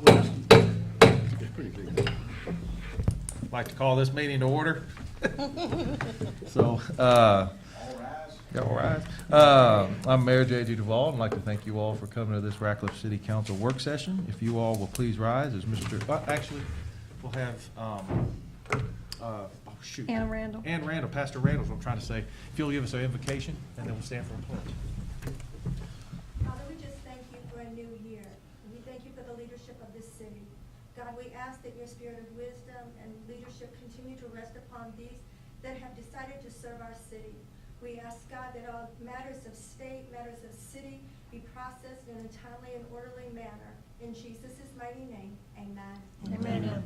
I'd like to call this meeting to order. So, all rise. I'm Mayor J.G. Duvall. I'd like to thank you all for coming to this Ratcliffe City Council work session. If you all will please rise as actually, we'll have, Anna Randall. Ann Randall, Pastor Randall's what I'm trying to say. If you'll give us an invocation, and then we'll stand for a pledge. Father, we just thank you for a new year. We thank you for the leadership of this city. God, we ask that your spirit of wisdom and leadership continue to rest upon these that have decided to serve our city. We ask, God, that all matters of state, matters of city be processed in a timely and orderly manner. In Jesus' mighty name, amen. Amen.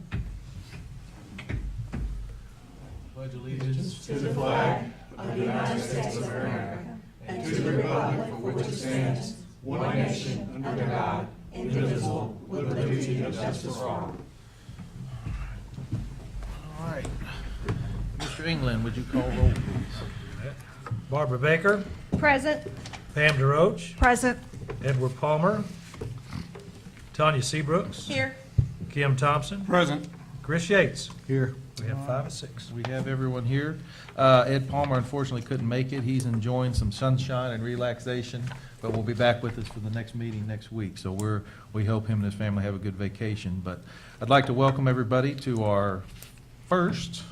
Pledge allegiance To the flag of the United States of America and to the republic for which it stands, one nation, under God, indivisible, with liberty and justice for all. All right. Mr. England, would you call roll, please? Barbara Baker, Present. Pam DeRoche, Present. Edward Palmer, Tanya Seabrooks, Here. Kim Thompson, Present. Chris Yates. Here. We have 5 of 6. We have everyone here. Ed Palmer unfortunately couldn't make it. He's enjoying some sunshine and relaxation, but will be back with us for the next meeting next week. So we hope him and his family have a good vacation. But I'd like to welcome everybody to our first,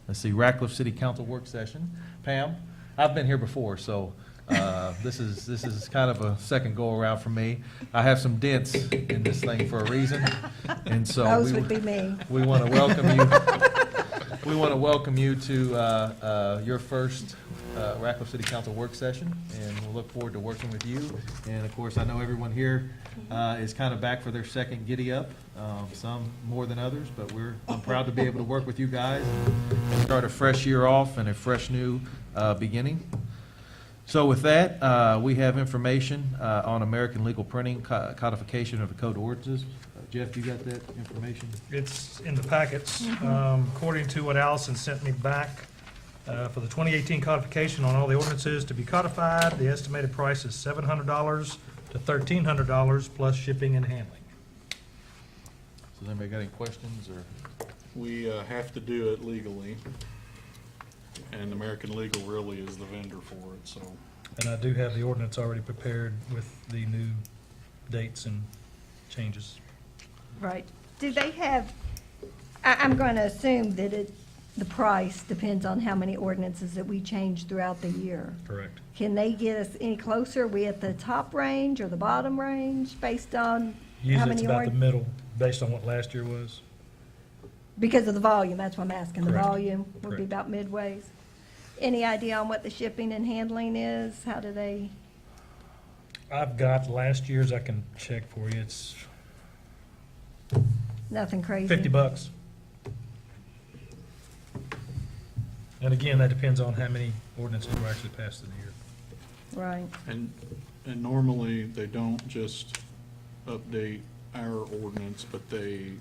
Ratcliffe City Council work session. Pam, I've been here before, so this is kind of a second go-around for me. I have some dents in this thing for a reason, and so Those would be me. we want to welcome you. We want to welcome you to your first Ratcliffe City Council work session, and we'll look forward to working with you. And of course, I know everyone here is kind of back for their second giddy up, some more than others, but I'm proud to be able to work with you guys and start a fresh year off and a fresh new beginning. So with that, we have information on American Legal Printing codification of the code of ordinances. Jeff, you got that information? It's in the packets. According to what Allison sent me back, for the 2018 codification on all the ordinances to be codified, the estimated price is $700 to $1,300 plus shipping and handling. So has anybody got any questions or? We have to do it legally, and American Legal really is the vendor for it, so. And I do have the ordinance already prepared with the new dates and changes. Right. Do they have, I'm going to assume that the price depends on how many ordinances that we change throughout the year. Correct. Can they get us any closer? Are we at the top range or the bottom range based on how Usually it's many about the middle, based on what last year was. Because of the volume, that's what I'm asking. The Correct. volume would be Correct. about midways. Any idea on what the shipping and handling is? How do they? I've got last year's, I can check for you. It's Nothing crazy? $50. And again, that depends on how many ordinances were actually passed in the year. Right. And normally, they don't just update our ordinance, but they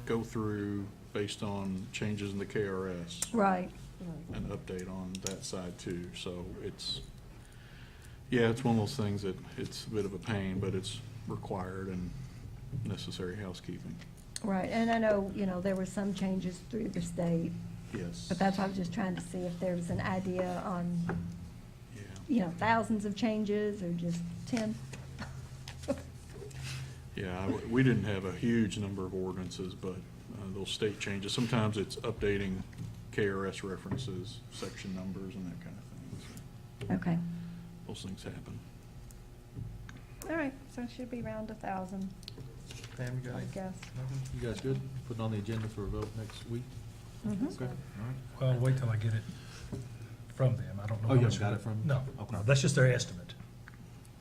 go through based on changes in the KRS Right. and update on that side too. So it's one of those things that it's a bit of a pain, but it's required and necessary housekeeping. Right. And I know, there were some changes through the state, Yes. but that's why I was just trying to see if there was an idea on, Yeah. thousands of changes or just 10. Yeah, we didn't have a huge number of ordinances, but those state changes, sometimes it's updating KRS references, section numbers, and that kind of thing. So Okay. those things happen. All right. So it should be around 1,000, Pam, you got I any? guess. Nothing? You guys good? Putting on the agenda for a vote next week? Mhm. Okay, all right. Well, wait till I get it from them. I don't know. Oh, how you much haven't got of it from them? No, Okay. no, that's just their estimate.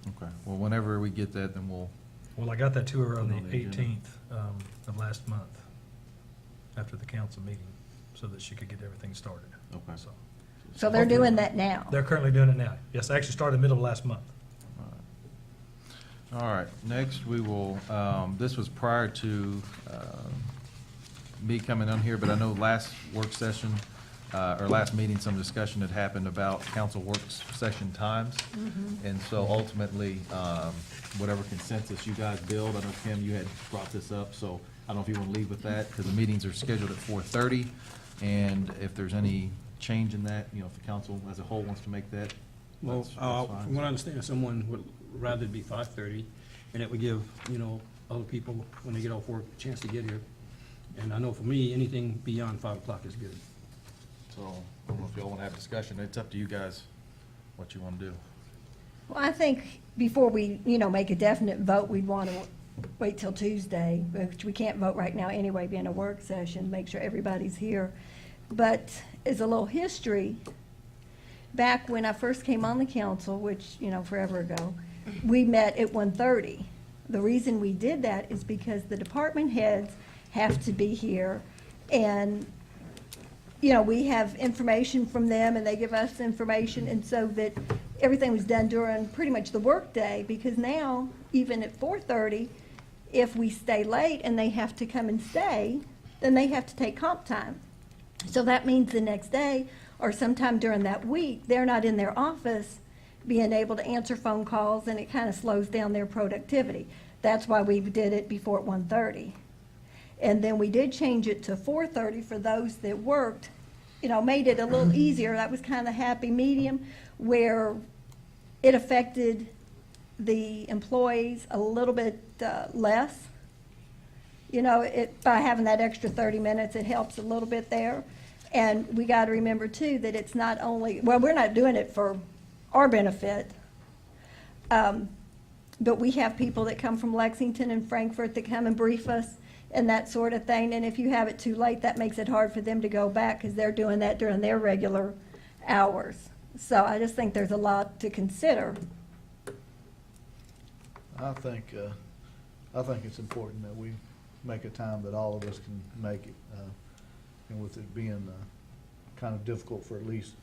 Okay, well, whenever we get that, then we'll, Well, I got that to her on Put it on the the agenda. 18th of last month, after the council meeting, so that she could get everything started. okay. So So they're doing that now? they're currently doing it now. Yes, I actually started middle of last month. All right, next we will, this was prior to me coming on here, but I know last work session, our last meeting, some discussion had happened about council work session times. And so ultimately, whatever consensus you guys build, I know, Kim, you had brought this up, so I don't know if you want to leave with that, because the meetings are scheduled at 4:30. And if there's any change in that, you know, if the council as a whole wants to make that, Well, that's fine. from what I understand, someone would rather it be 5:30, and it would give, other people, when they get off work, a chance to get here. And I know for me, anything beyond 5 o'clock is good. So I don't know if y'all want to have discussion. It's up to you guys what you want to do. Well, I think before we, make a definite vote, we'd want to wait till Tuesday, which we can't vote right now anyway, being a work session, make sure everybody's here. But as a little history, back when I first came on the council, which, forever ago, we met at 1:30. The reason we did that is because the department heads have to be here, and, we have information from them, and they give us information, and so that everything was done during pretty much the workday, because now, even at 4:30, if we stay late and they have to come and stay, then they have to take comp time. So that means the next day, or sometime during that week, they're not in their office being able to answer phone calls, and it kind of slows down their productivity. That's why we did it before at 1:30. And then we did change it to 4:30 for those that worked, made it a little easier. That was kind of happy medium, where it affected the employees a little bit less. By having that extra 30 minutes, it helps a little bit there. And we got to remember, too, that it's not only, well, we're not doing it for our benefit, but we have people that come from Lexington and Frankfurt that come and brief us and that sort of thing. And if you have it too late, that makes it hard for them to go back, because they're doing that during their regular hours. So I just think there's a lot to consider. I think it's important that we make a time that all of us can make it. And with it being kind of difficult for at least,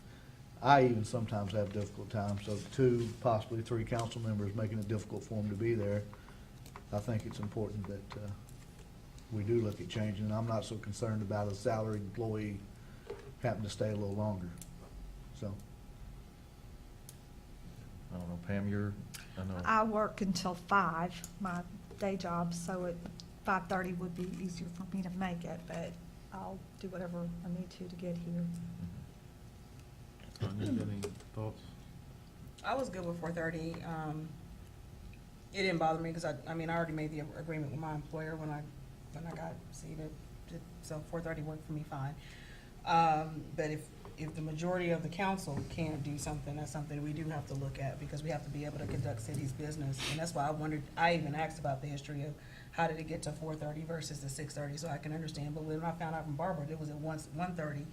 I even sometimes have difficult times, so 2, possibly 3 council members making it difficult for them to be there, I think it's important that we do look at changing. I'm not so concerned about a salaried employee having to stay a little longer, so. I don't know, Pam, I know. I work until 5, my day job, so at 5:30 would be easier for me to make it, but I'll do whatever I need to get here. Tanya, you got any thoughts? I was good with 4:30. It didn't bother me because I already made the agreement with my employer when I got seated, so 4:30 worked for me fine. But if the majority of the council can't do something, that's something we do have to look at, because we have to be able to conduct city's business. And that's why I even asked about the history of how did it get to 4:30 versus the 6:30, so I can understand. But when I found out from Barbara it was at 1:30,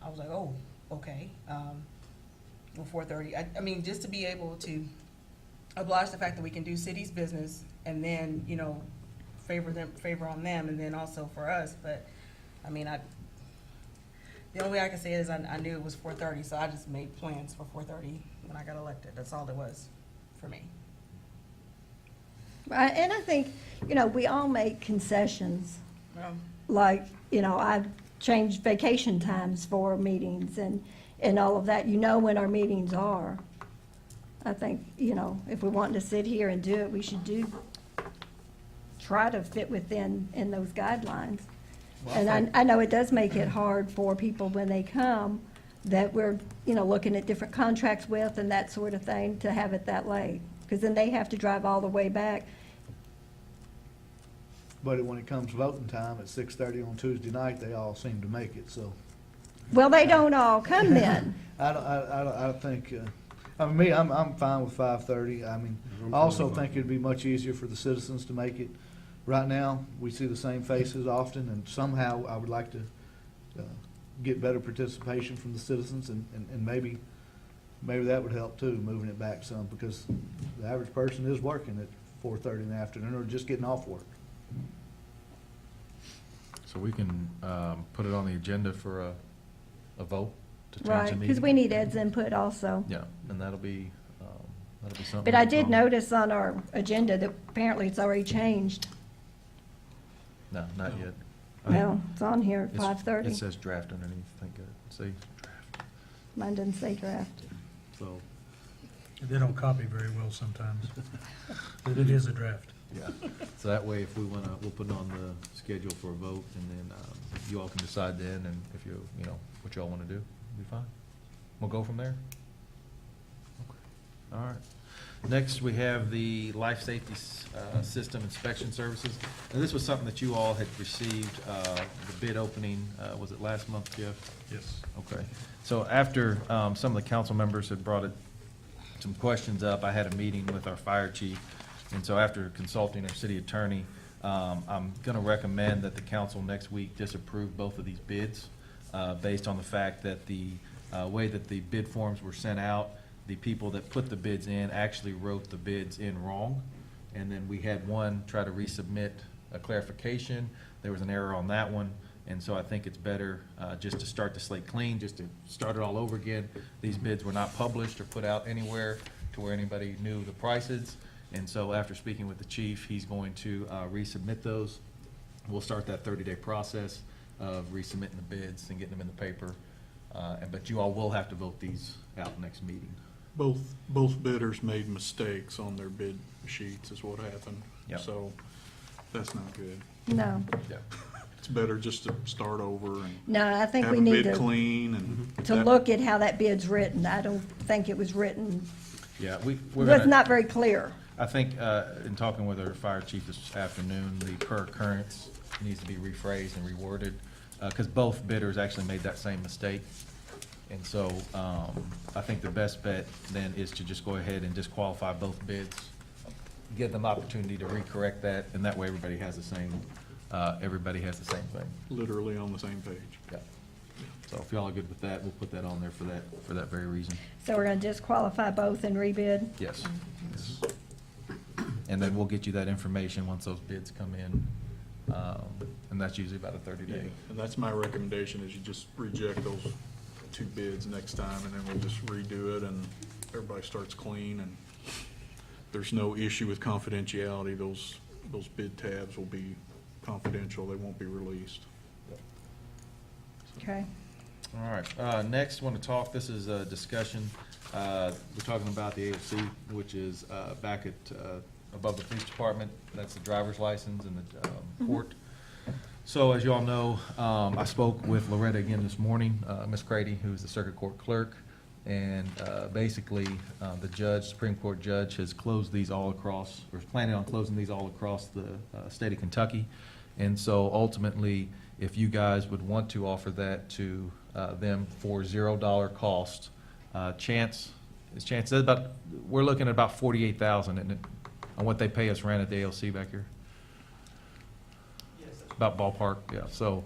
I was like, oh, okay. Well, 4:30, I mean, just to be able to oblige the fact that we can do city's business, and then, favor on them, and then also for us. But, the only way I can say it is I knew it was 4:30, so I just made plans for 4:30 when I got elected. That's all it was for me. And I think, we all make concessions. Well, Like, I've changed vacation times for meetings and all of that. When our meetings are. I think, if we want to sit here and do it, we should try to fit within those guidelines. And I know it does make it hard for people when they come, that we're, looking at different contracts with and that sort of thing, to have it that late, because then they have to drive all the way back. But when it comes voting time at 6:30 on Tuesday night, they all seem to make it, so. Well, they don't all come then. I think, I'm fine with 5:30. I also think it'd be much easier for the citizens to make it. Right now, we see the same faces often, and somehow I would like to get better participation from the citizens, and maybe that would help too, moving it back some, because the average person is working at 4:30 in the afternoon, or just getting off work. So we can put it on the agenda for a vote to change the Right, meeting? because we need Ed's input also. Yeah, and that'll be something. But I did notice on our agenda that apparently it's already changed. No, not yet. Well, it's on here at It's- 5:30. It says draft underneath, thank God. See, Mine doesn't say draft. So, They don't copy very well sometimes. But it is a draft. yeah. So that way, if we wanna, we'll put it on the schedule for a vote, and then, you all can decide then, and if you know, what y'all wanna do, be fine. We'll go from there? Okay. All right. Next, we have the life safety, system inspection services. And this was something that you all had received, the bid opening, was it last month, Jeff? Yes. Okay. So after some of the council members had brought some questions up, I had a meeting with our fire chief. And so after consulting our city attorney, I'm going to recommend that the council next week disapprove both of these bids based on the fact that the way that the bid forms were sent out, the people that put the bids in actually wrote the bids in wrong. And then we had one try to resubmit a clarification. There was an error on that one. And so I think it's better just to start the slate clean, just to start it all over again. These bids were not published or put out anywhere to where anybody knew the prices. And so after speaking with the chief, he's going to resubmit those. We'll start that 30-day process of resubmitting the bids and getting them in the paper. But you all will have to vote these out next meeting. Both bidders made mistakes on their bid sheets is what happened. Yep. So that's not good. No, Yeah. It's better just to start over and no, I think have we a need bid to, clean and. to that- look at how that bid's written. I don't think it was written, Yeah, it we're was gonna, not very clear. I think, in talking with our fire chief this afternoon, the per occurrence needs to be rephrased and reworded, because both bidders actually made that same mistake. And so, I think the best bet then is to just go ahead and disqualify both bids, give them opportunity to recorrect that, and that way everybody has the same thing. Literally on the same page. Yeah. So if y'all are good with that, we'll put that on there for that very reason. So we're gonna disqualify both and rebid? Yes. And then we'll get you that information once those bids come in, and that's usually about a 30-day. And that's my recommendation, is you just reject those two bids next time, and then we'll just redo it, and everybody starts clean, and there's no issue with confidentiality. Those bid tabs will be confidential, they won't be released. Okay. All right, next, want to talk, this is a discussion, we're talking about the AFC, which is back at, above the police department, that's the driver's license and the court. So as you all know, I spoke with Loretta again this morning, Ms. Crady, who's the circuit court clerk, and basically, the judge, Supreme Court judge, has closed these all across, or is planning on closing these all across the state of Kentucky. And so ultimately, if you guys would want to offer that to them for $0 cost, Chance says about, we're looking at about $48,000, isn't it, on what they pay us rent at the ALC back here? About ballpark, yeah. So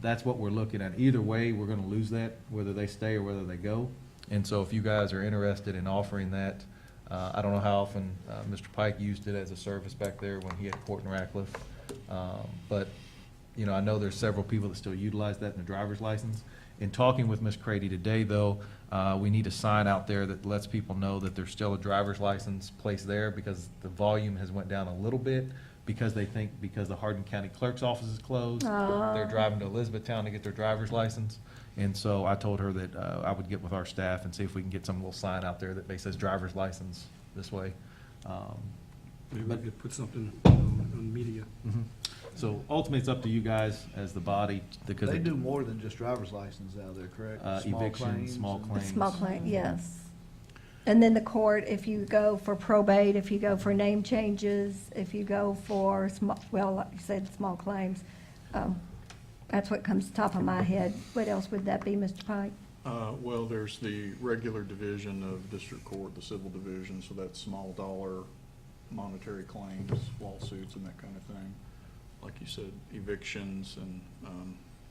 that's what we're looking at. Either way, we're gonna lose that, whether they stay or whether they go. And so if you guys are interested in offering that, I don't know how often Mr. Pike used it as a service back there when he had court in Ratcliffe. But, you know, I know there's several people that still utilize that in their driver's license. In talking with Ms. Crady today, though, we need a sign out there that lets people know that there's still a driver's license placed there, because the volume has went down a little bit, because they think because the Hardin County Clerk's office is closed, they're driving to Elizabethtown to get their driver's license. And so I told her that I would get with our staff and see if we can get some little sign out there that basically says driver's license this way. Maybe we But- could put something on media. So ultimately, it's up to you guys as the body, because They do more than just driver's license out there, correct? Small eviction, claims small and- claims. Small claim, yes. And then the court, if you go for probate, if you go for name changes, if you go for well, like you said, small claims, that's what comes top of my head. What else would that be, Mr. Pike? Well, there's the regular division of district court, the civil division, so that's small dollar monetary claims, lawsuits and that kind of thing. Like you said, evictions and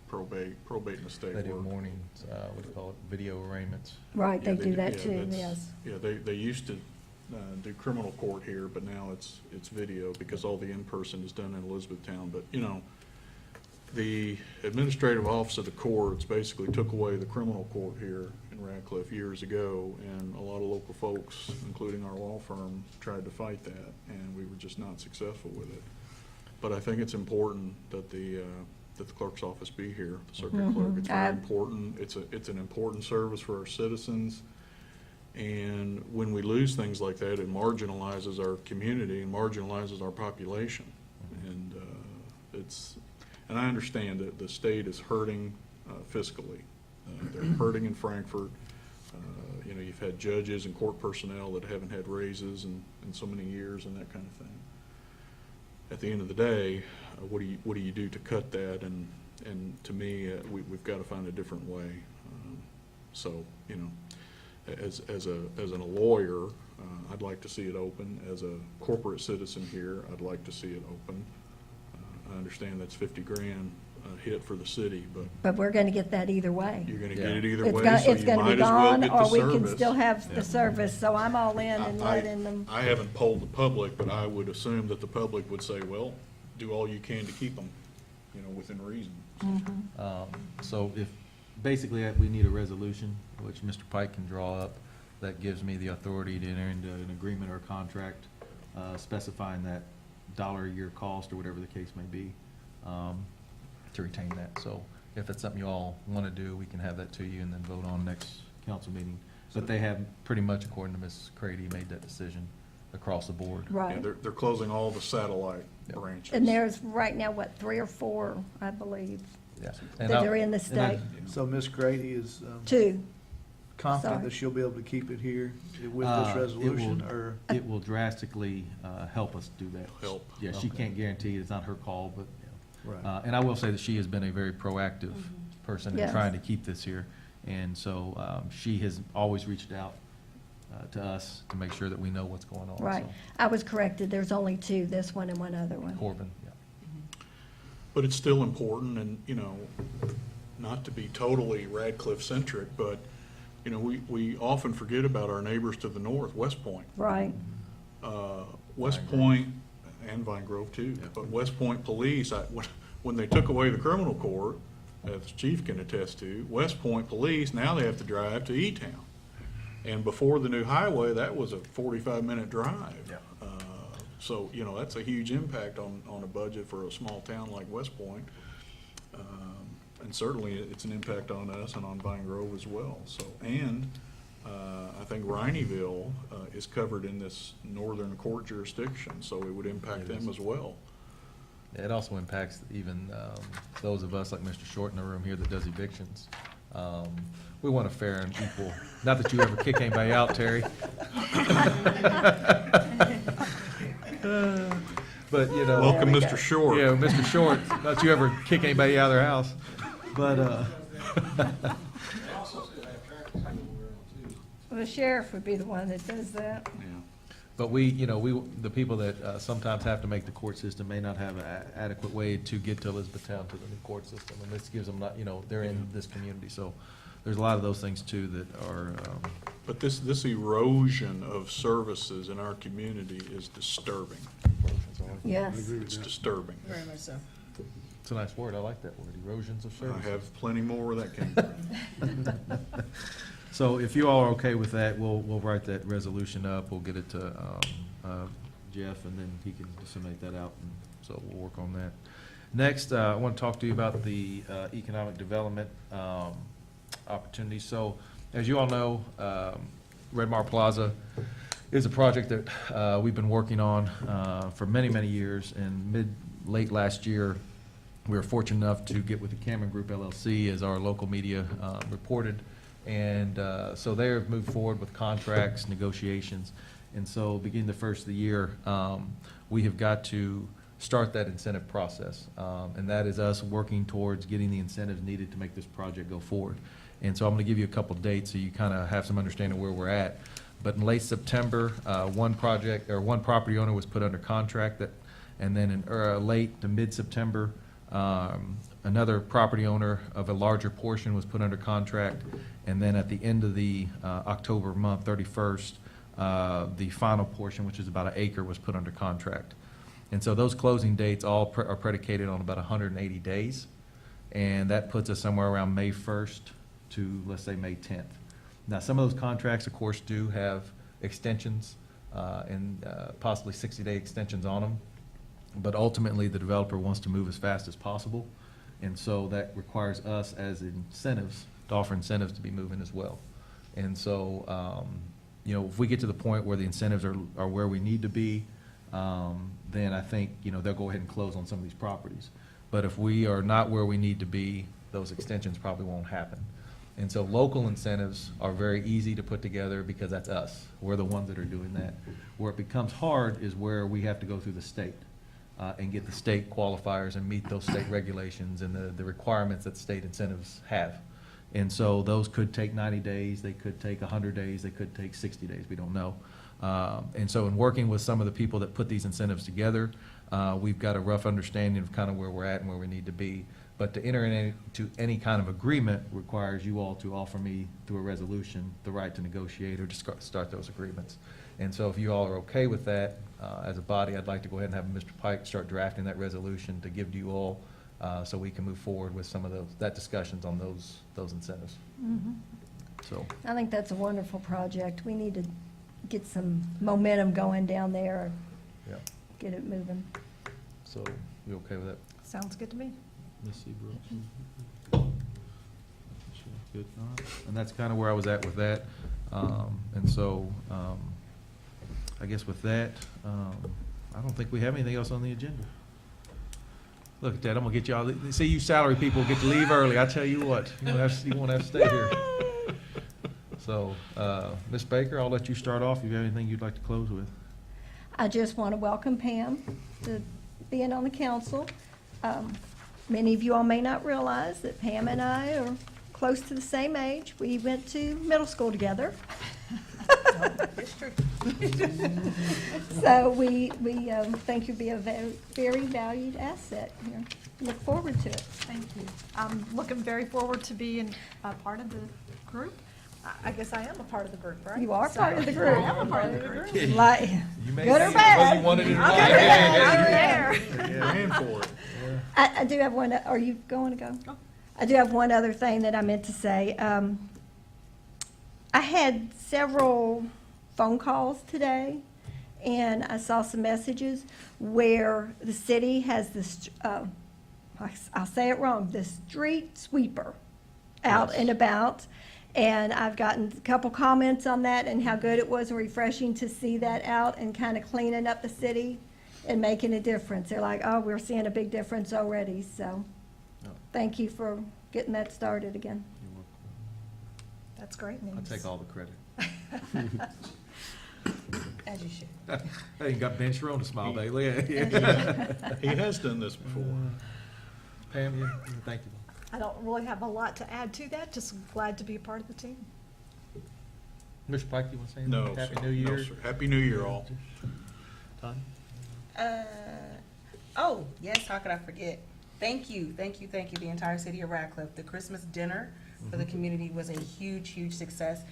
probate and estate They do work. mornings, what do you call it, video arraignments. Right, they Yeah, do that yeah, too, that's- yes. Yeah, they used to do criminal court here, but now it's video, because all the in-person is done in Elizabethtown. But, you know, the administrative office of the courts basically took away the criminal court here in Radcliffe years ago, and a lot of local folks, including our law firm, tried to fight that, and we were just not successful with it. But I think it's important that the that the clerk's office be here, the circuit clerk. It's very important. It's an important service for our citizens. And when we lose things like that, it marginalizes our community and marginalizes our population. And and I understand that the state is hurting fiscally. They're hurting in Frankfurt. You know, you've had judges and court personnel that haven't had raises in so many years and that kind of thing. At the end of the day, what do you do to cut that? And to me, we've got to find a different way. So, you know, as a lawyer, I'd like to see it open. As a corporate citizen here, I'd like to see it open. I understand that's 50 grand hit for the city, But we're gonna get that either way. you're going to Yeah. get it either It's way, gonna, so it's you gonna be might as well gone, get the or we can service. still have the service, so I'm all in and I- letting them. I haven't polled the public, but I would assume that the public would say, well, do all you can to keep them, you know, within reason. So if, basically, we need a resolution, which Mr. Pike can draw up, that gives me the authority to enter into an agreement or a contract specifying that dollar a year cost, or whatever the case may be, to retain that. So if it's something you all want to do, we can have that to you and then vote on next council meeting. But they have, pretty much according to Ms. Crady, made that decision across the board. Yeah, Right. they're closing all the satellite Yep. branches. And there's right now, what, 3 or 4, I believe, Yeah. that are in the state? So Ms. Grady is 2. confident Sorry. that she'll be able to keep it here with Uh, this it resolution, will- or? It will drastically help us do that. Help. Yeah, she Okay. can't guarantee, it's not her call, but, Right. and I will say that she has been a very proactive person in Yes. trying to keep this here. And so she has always reached out to us to make sure that we know what's going on. Right. So, I was corrected, there's only 2, this one and one other one. Corbin, yeah. But it's still important, and, you know, not to be totally Radcliffe-centric, but, you know, we often forget about our neighbors to the north, West Point. Right. West Point, and Vine Grove too, but West Point Police, when they took away the criminal court, as the chief can attest to, West Point Police, now they have to drive to E-Town. And before the new highway, that was a 45-minute drive. Yeah. So, you know, that's a huge impact on a budget for a small town like West Point. And certainly, it's an impact on us and on Vine Grove as well. So, and I think Rhineyville is covered in this northern court jurisdiction, so it would impact It is. them as well. It also impacts even those of us, like Mr. Short in the room here, that does evictions. We want a fair and equal, not that you ever kick anybody out, Terry. But, you know. Welcome, we Mr. go. Short. Yeah, Mr. Short, not you ever kick anybody out of their house. But, The sheriff would be the one that does that. Yeah. but we, you know, the people that sometimes have to make the court system may not have an adequate way to get to Elizabethtown to the new court system. And this gives them, not, you know, they're in this community. So there's a lot of those things too that are, But this erosion of services in our community is disturbing. Yes. It's disturbing. Very much so. it's a nice word. I like that word, erosions of I service. have plenty more where that came from. So if you all are okay with that, we'll write that resolution up. We'll get it to Jeff, and then he can disseminate that out, and so we'll work on that. Next, I want to talk to you about the economic development opportunities. So as you all know, Red Mar Plaza is a project that we've been working on for many, many years, and late last year, we were fortunate enough to get with the Cameron Group LLC, as our local media reported. And so they have moved forward with contracts, negotiations. And so beginning the first of the year, we have got to start that incentive process. And that is us working towards getting the incentives needed to make this project go forward. And so I'm going to give you a couple dates so you kind of have some understanding where we're at. But in late September, one property owner was put under contract, and then in late to mid-September, another property owner of a larger portion was put under contract. And then at the end of the October month, 31st, the final portion, which is about an acre, was put under contract. And so those closing dates all are predicated on about 180 days. And that puts us somewhere around May 1st to, let's say, May 10th. Now, some of those contracts, of course, do have extensions and possibly 60-day extensions on them. But ultimately, the developer wants to move as fast as possible. And so that requires us as incentives, to offer incentives to be moving as well. And so, you know, if we get to the point where the incentives are where we need to be, then I think, you know, they'll go ahead and close on some of these properties. But if we are not where we need to be, those extensions probably won't happen. And so local incentives are very easy to put together because that's us. We're the ones that are doing that. Where it becomes hard is where we have to go through the state and get the state qualifiers and meet those state regulations and the requirements that state incentives have. And so those could take 90 days, they could take 100 days, they could take 60 days, we don't know. And so in working with some of the people that put these incentives together, we've got a rough understanding of kind of where we're at and where we need to be. But to enter into any kind of agreement requires you all to offer me through a resolution the right to negotiate or to start those agreements. And so if you all are okay with that, as a body, I'd like to go ahead and have Mr. Pike start drafting that resolution to give to you all, so we can move forward with some of that discussions on those incentives. So, I think that's a wonderful project. We need to get some momentum going down there, yeah, get it moving. so you okay with that? Sounds good to me. Ms. Seabrooks? Good. All right. And that's kind of where I was at with that. And so, I guess with that, I don't think we have anything else on the agenda. Look at that, I'm gonna get y'all, see, you salary people get to leave early, I tell you what, you won't have to stay here. So, Ms. Baker, I'll let you start off, if you have anything you'd like to close with. I just want to welcome Pam to being on the council. Many of you all may not realize that Pam and I are close to the same age. We went to middle school together. It's true. So we think you'll be a very, very valued asset here. Look forward to it. Thank you. I'm looking very forward to being a part of the group. I guess I am a part of the group, right? You are So- part of the group. I am a part of the group. Like, You may good or be, bad. whether you wanted it or I'm not. there. Yeah, and for it. I do have one, are you going to go? I do have one other thing that I meant to say. I had several phone calls today, and I saw some messages where the city has this, I'll say it wrong, the street sweeper out and about. And I've gotten a couple comments on that and how good it was and refreshing to see that out and kind of cleaning up the city and making a difference. They're like, oh, we're seeing a big difference already, so No. thank you for getting that started again. That's great news. I'll take all the credit. As you should. Hey, you got Ben Sharon to smile, Dave, look at it. He has done this before. Pam, thank you. I don't really have a lot to add to that, just glad to be a part of the team. Mr. Pike, you want to say anything? No, Happy sir. New No, Year. sir. Happy New Year, all. Tanya? Oh, yes, how could I forget? Thank you, the entire city of Radcliffe. The Christmas dinner for the community was a huge, huge success.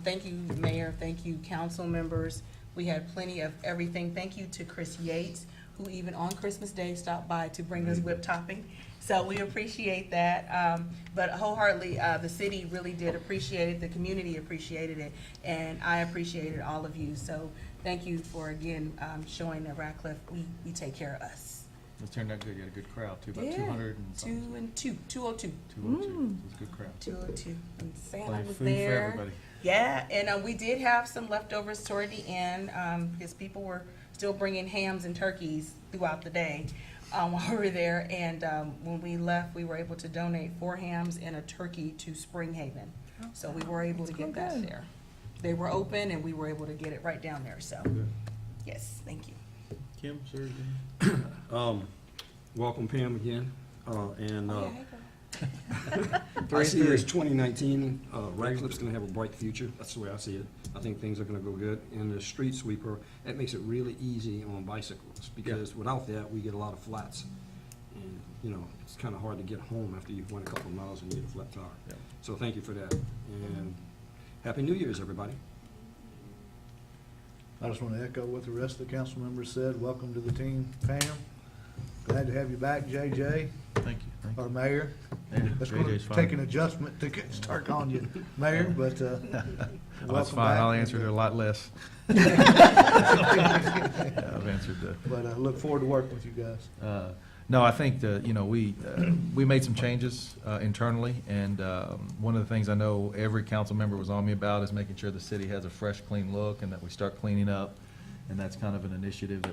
Thank you, Mayor, thank you, council members. We had plenty of everything. Thank you to Chris Yates, who even on Christmas Day stopped by to bring us whipped topping. So we appreciate that. But wholeheartedly, the city really did appreciate it, the community appreciated it, and I appreciated all of you. So thank you for, again, showing that Radcliffe, we take care of us. It turned out good, you had a good crowd too, about Yeah. 200 and something. 202. 202, it was a good crowd. 202. And Santa Plenty of was food for there. everybody. Yeah, and we did have some leftovers toward the end, because people were still bringing hams and turkeys throughout the day while we were there. And when we left, we were able to donate 4 hams and a turkey to Spring Haven. So we were able to get that there. They were open, and we were able to get it right down there. So, Good. yes, thank you. Kim, sir? Welcome Pam again, and Oh, yeah, hey, girl. I see it as 2019, Radcliffe's gonna have a bright future, that's the way I see it. I think things are gonna go good, and the street sweeper, that makes it really easy on bicycles, because without that, we get a lot of flats. And, you know, it's kinda hard to get home after you've went a couple of miles and you get a flat tire. Yep. So thank you for that, and Happy New Year's, everybody. I just want to echo what the rest of the council members said. Welcome to the team, Pam. Glad to have you back, JJ, Thank you, thank our you. mayor. Yeah, That's going to JJ's fine. take an adjustment to start calling you mayor, but Oh, that's welcome fine, back. I'll answer it a lot less. Yeah, I've answered the. But I look forward to working with you guys. No, I think that, we made some changes internally, and one of the things I know every council member was on me about is making sure the city has a fresh, clean look, and that we start cleaning up. And that's kind of an initiative that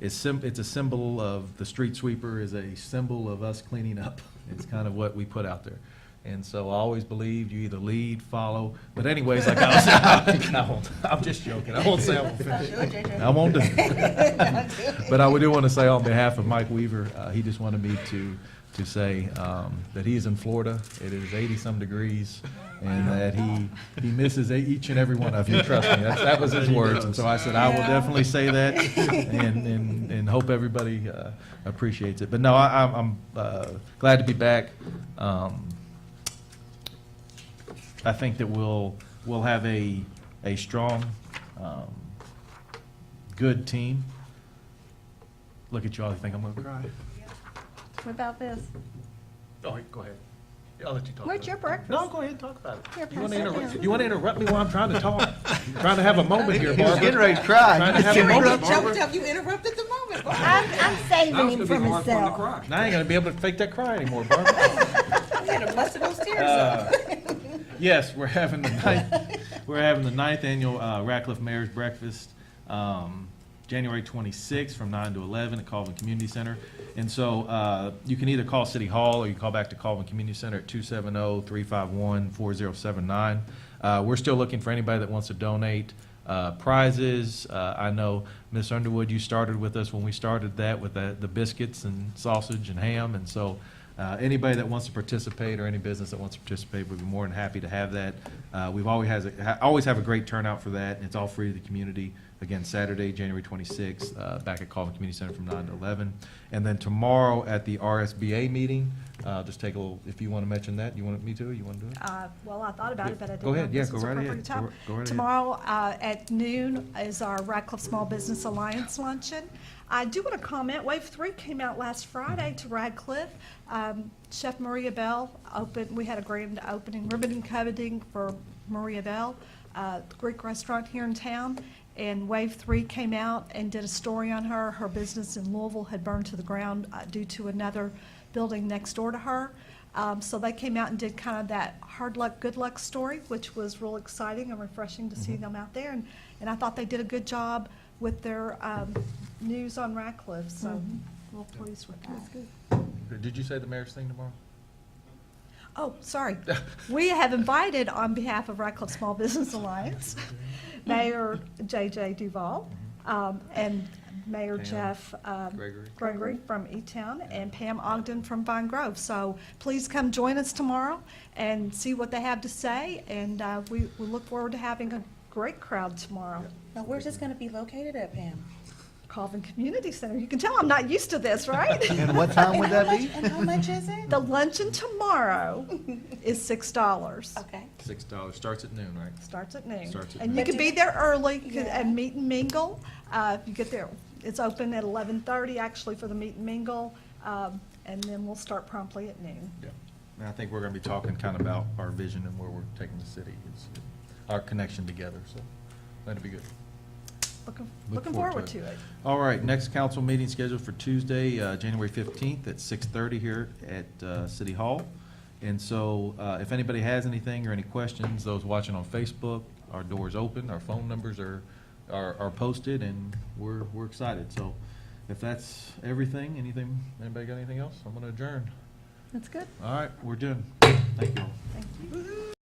it's a symbol of, the street sweeper is a symbol of us cleaning up. It's kind of what we put out there. And so I always believed you either lead, follow, but anyways, like I won't, I'm just joking. I won't say I won't finish. I won't do it. But I do want to say on behalf of Mike Weaver, he just wanted me to say that he is in Florida. It is 80-some degrees, and that he misses each and every one of you, trust me. That was his words. And so I said, I will definitely say that, and hope everybody appreciates it. But no, I'm glad to be back. I think that we'll have a strong, good team. Look at you all, you think I'm gonna cry? What about this? Oh, go ahead. I'll let you talk. Where's your breakfast? No, go ahead and talk about it. Here, You wanna pass that interrupt, down. you wanna interrupt me while I'm trying to talk? Trying to have a moment here, He was Barbara. getting ready to cry. Trying to have a moment, Choked Barbara. up, you interrupted the moment. I'm saving Now it's him gonna from be hard for him to himself. cry. Now I ain't gonna be able to fake that cry anymore, Barbara. I'm gonna bust those tears up. Yes, we're having the ninth annual Ratcliffe Mayor's Breakfast, January 26th from 9 to 11 at Colvin Community Center. And so you can either call City Hall or you can call back to Colvin Community Center at 270-351-4079. We're still looking for anybody that wants to donate prizes. I know, Ms. Underwood, you started with us when we started that with the biscuits and sausage and ham. And so anybody that wants to participate, or any business that wants to participate, we'd be more than happy to have that. We've always have a great turnout for that, and it's all free to the community. Again, Saturday, January 26th, back at Colvin Community Center from 9 to 11. And then tomorrow at the RSBA meeting, just take a little, if you want to mention that, you want me to, you want to do it? Well, I thought about it, but I didn't. Go ahead, know yeah, this go was right appropriate ahead. time. Go right ahead. Tomorrow at noon is our Ratcliffe Small Business Alliance luncheon. I do want to comment, Wave 3 came out last Friday to Radcliffe. Chef Maria Bell opened, we had a grand opening, ribbon and cutting for Maria Bell, the Greek restaurant here in town. And Wave 3 came out and did a story on her. Her business in Louisville had burned to the ground due to another building next door to her. So they came out and did kind of that hard luck, good luck story, which was real exciting and refreshing to see them out there. And I thought they did a good job with their news on Ratcliffe, so real pleased with that. Did you say the mayor's thing tomorrow? Oh, sorry. We have invited, on behalf of Ratcliffe Small Business Alliance, Mayor J.J. Duval, and Mayor Pam Jeff Gregory. from E-Town, and Pam Ogden from Vine Grove. So please come join us tomorrow and see what they have to say, and we look forward to having a great crowd tomorrow. Now, where's this gonna be located at, Pam? Colvin Community Center. You can tell I'm not used to this, right? And what time would that be? And how much is it? The luncheon tomorrow is $6. Okay. $6, starts at noon, right? Starts at noon. Starts at And you noon. can be there early Yeah. and meet and mingle. If you get there, it's open at 11:30 actually for the meet and mingle, and then we'll start promptly at noon. Yeah. And I think we're gonna be talking kind of about our vision and where we're taking the city, our connection together, so that'll be good. Looking forward to it. All right, next council meeting scheduled for Tuesday, January 15th at 6:30 here at City Hall. And so if anybody has anything or any questions, those watching on Facebook, our door's open, our phone numbers are posted, and we're excited. So if that's everything, anybody got anything else? I'm gonna adjourn. That's good. All right, we're done. Thank you all. Thank you.